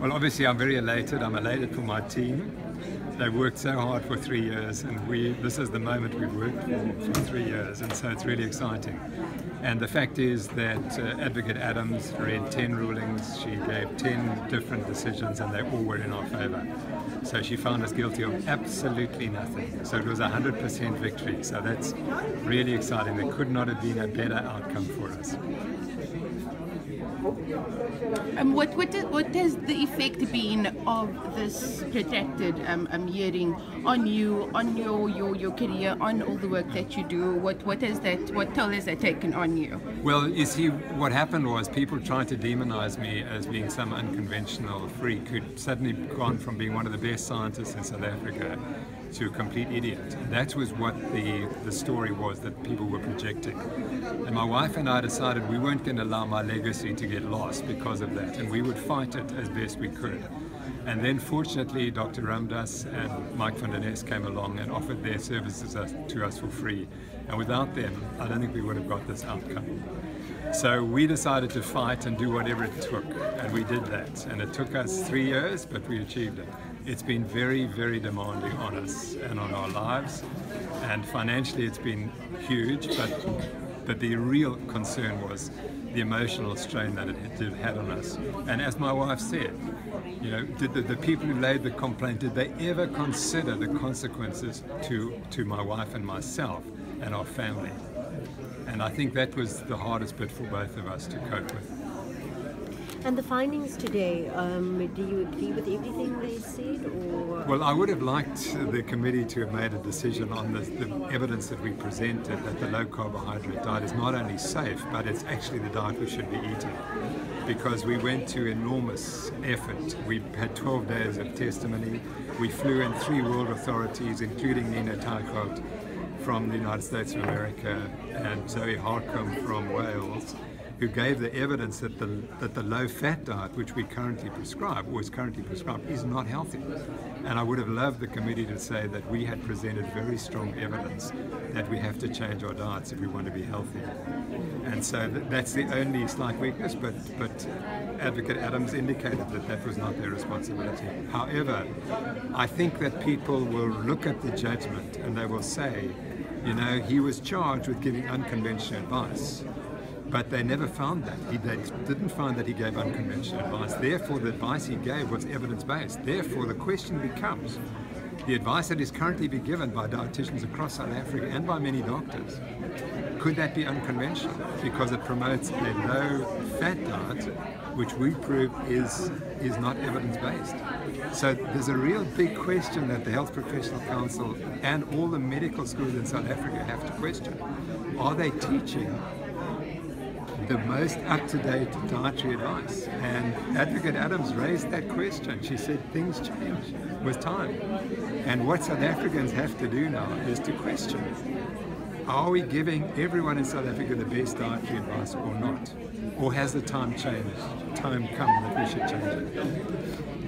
Well, obviously I'm very elated. I'm elated for my team. They worked so hard for 3 years, and this is the moment we've worked for 3 years, and so it's really exciting. And the fact is that Advocate Adams read 10 rulings, she gave 10 different decisions, and they all were in our favour. So she found us guilty of absolutely nothing. So it was a 100% victory. So that's really exciting. There could not have been a better outcome for us. What has the effect been of this projected hearing on you, on your career, on all the work that you do? What toll has that taken on you? Well, you see, what happened was people tried to demonize me as being some unconventional freak who'd suddenly gone from being one of the best scientists in South Africa to a complete idiot. That was what the story was that people were projecting. And my wife and I decided we weren't going to allow my legacy to get lost because of that, and we would fight it as best we could. And then fortunately Dr. Ramdas and Mike van der Nest came along and offered their services to us for free. And without them, I don't think we would have got this outcome. So we decided to fight and do whatever it took, and we did that. And it took us 3 years, but we achieved it. It's been very, very demanding on us and on our lives, and financially it's been huge, but the real concern was the emotional strain that it had on us. And as my wife said, you know, did the people who laid the complaint, did they ever consider the consequences to my wife and myself and our family? And I think that was the hardest bit for both of us to cope with. And the findings today, do you agree with everything they said? Or? Well, I would have liked the committee to have made a decision on the evidence that we presented, that the low carbohydrate diet is not only safe, but it's actually the diet we should be eating. Because we went to enormous effort. We had 12 days of testimony. We flew in 3 world authorities, including Nina Teichhout from the United States of America and Zoe Harcombe from Wales, who gave the evidence that the low-fat diet, which we currently prescribe, or is currently prescribed, is not healthy. And I would have loved the committee to say that we had presented very strong evidence that we have to change our diets if we want to be healthy. And so that's the only slight weakness, but Advocate Adams indicated that that was not their responsibility. However, I think that people will look at the judgment and they will say, you know, he was charged with giving unconventional advice. But they never found that. They didn't find that he gave unconventional advice. Therefore, the advice he gave was evidence-based. Therefore, the question becomes, the advice that is currently being given by dietitians across South Africa and by many doctors, could that be unconventional? Because it promotes a low-fat diet, which we prove is not evidence-based. So there's a real big question that the Health Professional Council and all the medical schools in South Africa have to question. Are they teaching the most up-to-date dietary advice? And Advocate Adams raised that question. She said things change with time. And what South Africans have to do now is to question, are we giving everyone in South Africa the best dietary advice or not? Or has the time changed? Time come that we should change it?